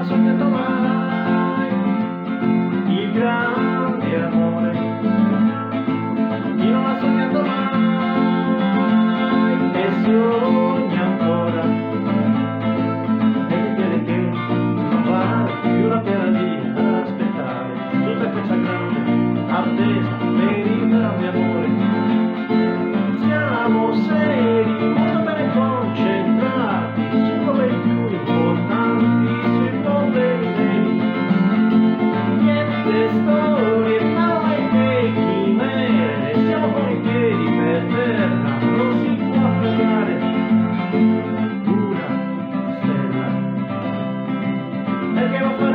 ha sognato mai il grande amore, chi non ha sognato mai e sogna ancora, e mi chiede che non vale più la pena di aspettare tutta questa grande attesa per il grande amore. Siamo seri, molto bene concentrati sui problemi più importanti, sui problemi veri. Niente storie, parole e chimere, siamo con i piedi per terra, non si può afferrare una stella. Perché lo fa